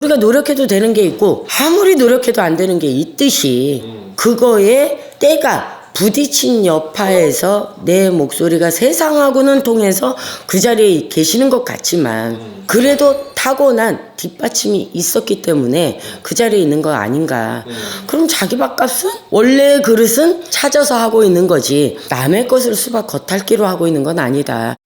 우리가 노력해도 되는 게 있고 아무리 노력해도 안 되는 게 있듯이 그거에 때가 부딪힌 여파에서 내 목소리가 세상하고는 통해서 그 자리에 계시는 것 같지만 그래도 타고난 뒷받침이 있었기 때문에 그 자리에 있는 거 아닌가. 그럼 자기 밥값은 원래 그릇은 찾아서 하고 있는 거지 남의 것을 수박 겉핥기로 하고 있는 건 아니다.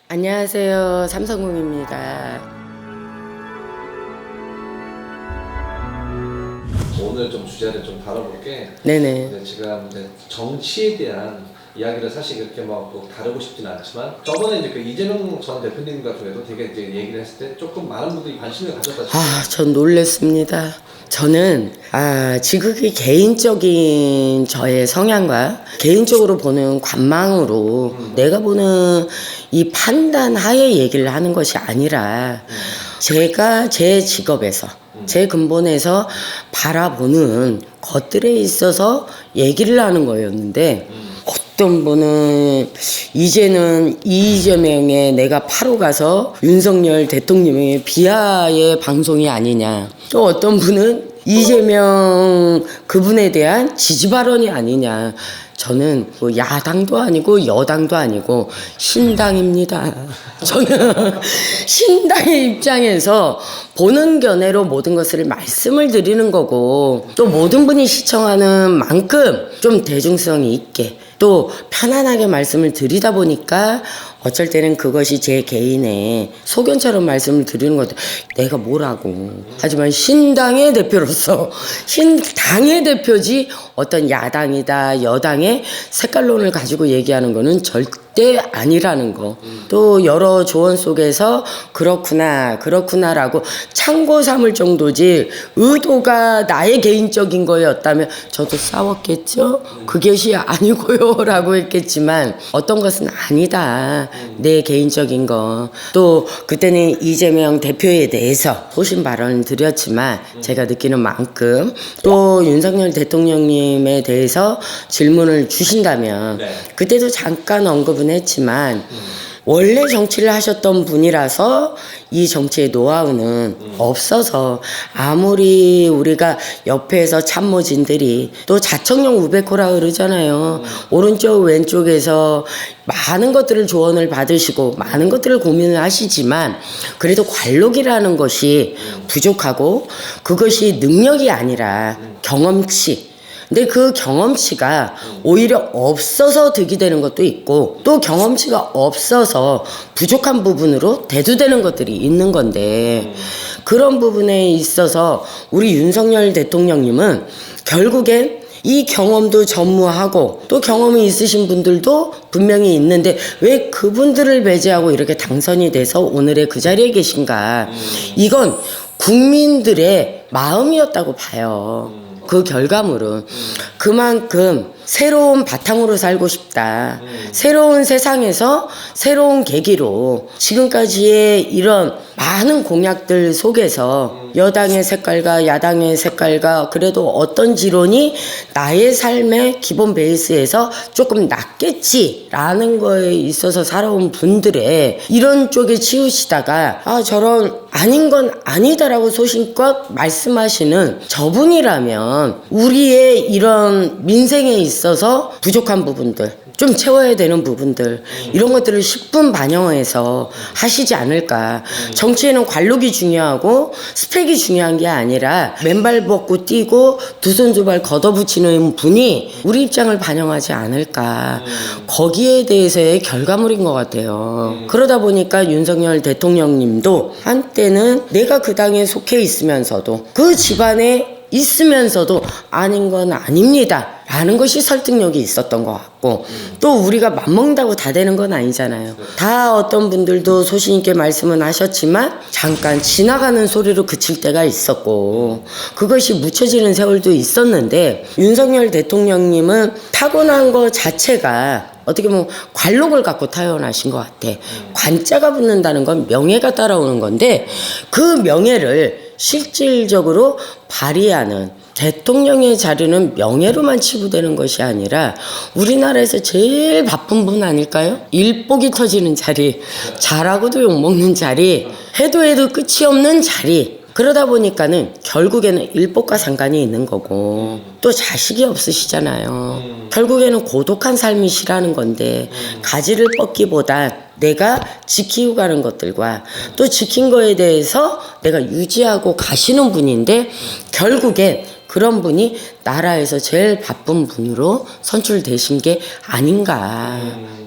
안녕하세요, 삼성궁입니다. 오늘 좀 주제를 좀 다뤄볼게. 네네. 지금 이제 정치에 대한 이야기를 사실 이렇게 막 다루고 싶진 않지만 저번에 이제 그 이재명 전 대표님 같은 경우에도 되게 이제 얘기를 했을 때 조금 많은 분들이 관심을 가졌다 싶어요. 전 놀랬습니다. 저는 지극히 개인적인 저의 성향과 개인적으로 보는 관망으로 내가 보는 이 판단 하에 얘기를 하는 것이 아니라 제가 제 직업에서 제 근본에서 바라보는 것들에 있어서 얘기를 하는 거였는데 어떤 분은 이제는 이재명에 내가 파로 가서 윤석열 대통령의 비하의 방송이 아니냐, 또 어떤 분은 이재명 그분에 대한 지지 발언이 아니냐. 저는 뭐 야당도 아니고 여당도 아니고 신당입니다. 저는 신당의 입장에서 보는 견해로 모든 것을 말씀을 드리는 거고, 또 모든 분이 시청하는 만큼 좀 대중성이 있게 또 편안하게 말씀을 드리다 보니까 어쩔 때는 그것이 제 개인의 소견처럼 말씀을 드리는 것도 내가 뭐라고. 하지만 신당의 대표로서 신당의 대표지 어떤 야당이다 여당의 색깔론을 가지고 얘기하는 거는 절대 아니라는 거. 또 여러 조언 속에서 그렇구나라고 참고 삼을 정도지 의도가 나의 개인적인 거였다면 저도 싸웠겠죠. 그것이 아니고요 라고 했겠지만 어떤 것은 아니다. 내 개인적인 거. 또 그때는 이재명 대표에 대해서 소신 발언을 드렸지만 제가 느끼는 만큼 또 윤석열 대통령님에 대해서 질문을 주신다면 그때도 잠깐 언급은 했지만 원래 정치를 하셨던 분이라서 이 정치의 노하우는 없어서 아무리 우리가 옆에서 참모진들이 또 자청용 우베코라 그러잖아요. 오른쪽 왼쪽에서 많은 것들을 조언을 받으시고 많은 것들을 고민을 하시지만 그래도 관록이라는 것이 부족하고 그것이 능력이 아니라 경험치. 근데 그 경험치가 오히려 없어서 득이 되는 것도 있고 또 경험치가 없어서 부족한 부분으로 대두되는 것들이 있는 건데 그런 부분에 있어서 우리 윤석열 대통령님은 결국엔 이 경험도 전무하고 또 경험이 있으신 분들도 분명히 있는데 왜 그분들을 배제하고 이렇게 당선이 돼서 오늘의 그 자리에 계신가. 이건 국민들의 마음이었다고 봐요. 그 결과물은 그만큼 새로운 바탕으로 살고 싶다. 새로운 세상에서 새로운 계기로 지금까지의 이런 많은 공약들 속에서 여당의 색깔과 야당의 색깔과 그래도 어떤 지론이 나의 삶의 기본 베이스에서 조금 낫겠지라는 거에 있어서 살아온 분들의 이런 쪽에 치우시다가 저런 아닌 건 아니다라고 소신껏 말씀하시는 저분이라면 우리의 이런 민생에 있어서 부족한 부분들 좀 채워야 되는 부분들 이런 것들을 10분 반영해서 하시지 않을까. 정치에는 관록이 중요하고 스펙이 중요한 게 아니라 맨발 벗고 뛰고 두 손 두 발 걷어붙이는 분이 우리 입장을 반영하지 않을까. 거기에 대해서의 결과물인 것 같아요. 그러다 보니까 윤석열 대통령님도 한때는 내가 그 당에 속해 있으면서도 그 집안에 있으면서도 아닌 건 아닙니다 라는 것이 설득력이 있었던 것 같고 또 우리가 맘먹는다고 다 되는 건 아니잖아요. 다 어떤 분들도 소신 있게 말씀은 하셨지만 잠깐 지나가는 소리로 그칠 때가 있었고 그것이 묻혀지는 세월도 있었는데 윤석열 대통령님은 타고난 것 자체가 어떻게 보면 관록을 갖고 타고나신 것 같아. 관자가 붙는다는 건 명예가 따라오는 건데 그 명예를 실질적으로 발휘하는 대통령의 자리는 명예로만 치부되는 것이 아니라 우리나라에서 제일 바쁜 분 아닐까요? 일복이 터지는 자리, 잘하고도 욕먹는 자리, 해도 끝이 없는 자리. 그러다 보니까는 결국에는 일복과 상관이 있는 거고 또 자식이 없으시잖아요. 결국에는 고독한 삶이 싫어하는 건데 가지를 뻗기보다 내가 지키고 가는 것들과 또 지킨 거에 대해서 내가 유지하고 가시는 분인데 결국에 그런 분이 나라에서 제일 바쁜 분으로 선출되신 게 아닌가.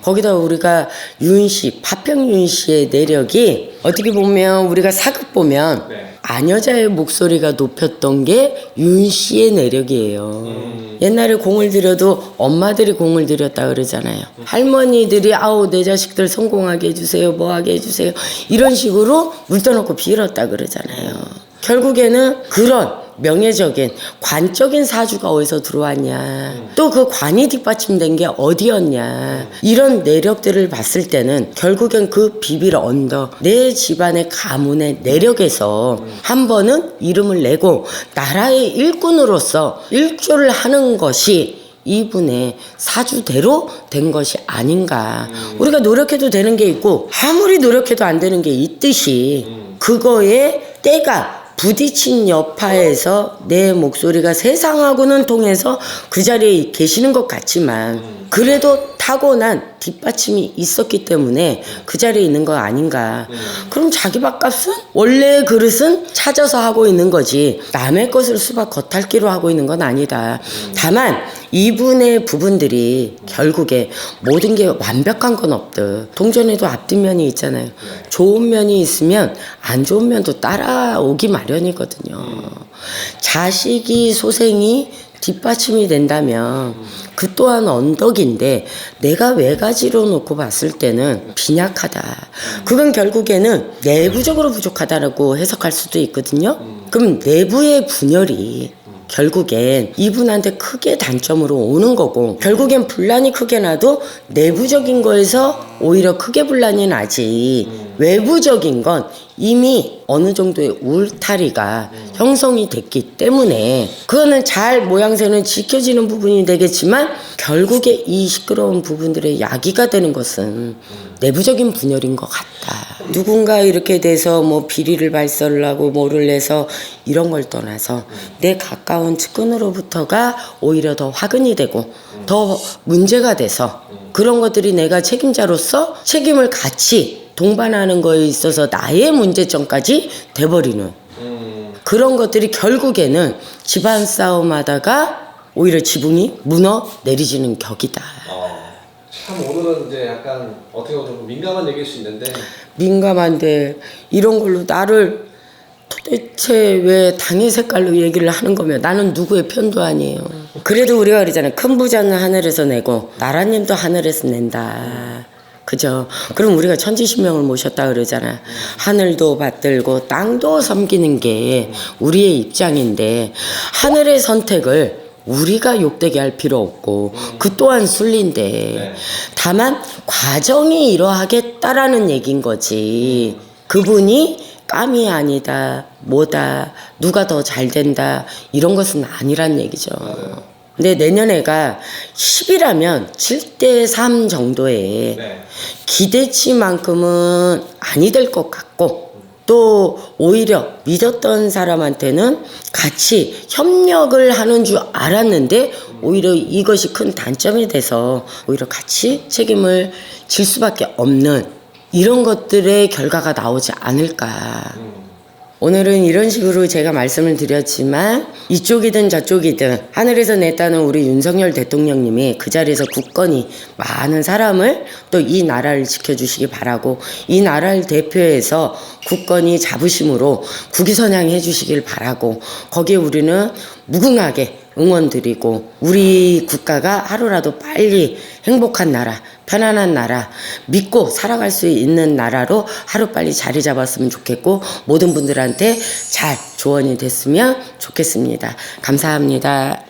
거기다 우리가 윤씨, 파평 윤씨의 내력이 어떻게 보면 우리가 사극 보면 아녀자의 목소리가 높였던 게 윤씨의 내력이에요. 옛날에 공을 들여도 엄마들이 공을 들였다 그러잖아요. 할머니들이 아우 내 자식들 성공하게 해주세요, 뭐하게 해주세요 이런 식으로 물 떠놓고 빌었다 그러잖아요. 결국에는 그런 명예적인 관적인 사주가 어디서 들어왔냐, 또 그 관이 뒷받침된 게 어디였냐, 이런 내력들을 봤을 때는 결국엔 그 비빌 언덕 내 집안의 가문의 내력에서 한 번은 이름을 내고 나라의 일꾼으로서 일조를 하는 것이 이분의 사주대로 된 것이 아닌가. 우리가 노력해도 되는 게 있고 아무리 노력해도 안 되는 게 있듯이 그거에 때가 부딪힌 여파에서 내 목소리가 세상하고는 통해서 그 자리에 계시는 것 같지만 그래도 타고난 뒷받침이 있었기 때문에 그 자리에 있는 거 아닌가. 그럼 자기 밥값은 원래 그릇은 찾아서 하고 있는 거지 남의 것을 수박 겉핥기로 하고 있는 건 아니다. 다만 이분의 부분들이 결국에 모든 게 완벽한 건 없듯 동전에도 앞뒷면이 있잖아요. 좋은 면이 있으면 안 좋은 면도 따라오기 마련이거든요. 자식이 소생이 뒷받침이 된다면 그 또한 언덕인데 내가 외가지로 놓고 봤을 때는 빈약하다. 그건 결국에는 내부적으로 부족하다라고 해석할 수도 있거든요. 그럼 내부의 분열이 결국엔 이분한테 크게 단점으로 오는 거고 결국엔 분란이 크게 나도 내부적인 거에서 오히려 크게 분란이 나지 외부적인 건 이미 어느 정도의 울타리가 형성이 됐기 때문에 그거는 잘 모양새는 지켜지는 부분이 되겠지만 결국에 이 시끄러운 부분들의 야기가 되는 것은 내부적인 분열인 것 같다. 누군가 이렇게 돼서 뭐 비리를 발설을 하고 뭐를 해서 이런 걸 떠나서 내 가까운 측근으로부터가 오히려 더 화근이 되고 더 문제가 돼서 그런 것들이 내가 책임자로서 책임을 같이 동반하는 거에 있어서 나의 문제점까지 돼버리는 그런 것들이 결국에는 집안 싸움 하다가 오히려 지붕이 무너 내리지는 격이다. 참 오늘은 이제 약간 어떻게 보면 좀 민감한 얘기일 수 있는데 민감한데 이런 걸로 나를 도대체 왜 당의 색깔로 얘기를 하는 거면 나는 누구의 편도 아니에요. 그래도 우리가 그러잖아요. 큰 부자는 하늘에서 내고 나라님도 하늘에서 낸다. 그죠? 그럼 우리가 천지신명을 모셨다 그러잖아. 하늘도 받들고 땅도 섬기는 게 우리의 입장인데 하늘의 선택을 우리가 욕되게 할 필요 없고 그 또한 순리인데 다만 과정이 이러하겠다라는 얘기인 거지. 그분이 깜이 아니다 뭐다 누가 더 잘 된다 이런 것은 아니란 얘기죠. 근데 내년에가 10이라면 7대3 정도의 기대치만큼은 아니 될 것 같고 또 오히려 믿었던 사람한테는 같이 협력을 하는 줄 알았는데 오히려 이것이 큰 단점이 돼서 오히려 같이 책임을 질 수밖에 없는 이런 것들의 결과가 나오지 않을까. 오늘은 이런 식으로 제가 말씀을 드렸지만 이쪽이든 저쪽이든 하늘에서 냈다는 우리 윤석열 대통령님이 그 자리에서 굳건히 많은 사람을 또 이 나라를 지켜주시기 바라고 이 나라를 대표해서 굳건히 자부심으로 국위선양해 주시길 바라고 거기에 우리는 무궁하게 응원드리고 우리 국가가 하루라도 빨리 행복한 나라 편안한 나라 믿고 살아갈 수 있는 나라로 하루빨리 자리 잡았으면 좋겠고 모든 분들한테 잘 조언이 됐으면 좋겠습니다. 감사합니다.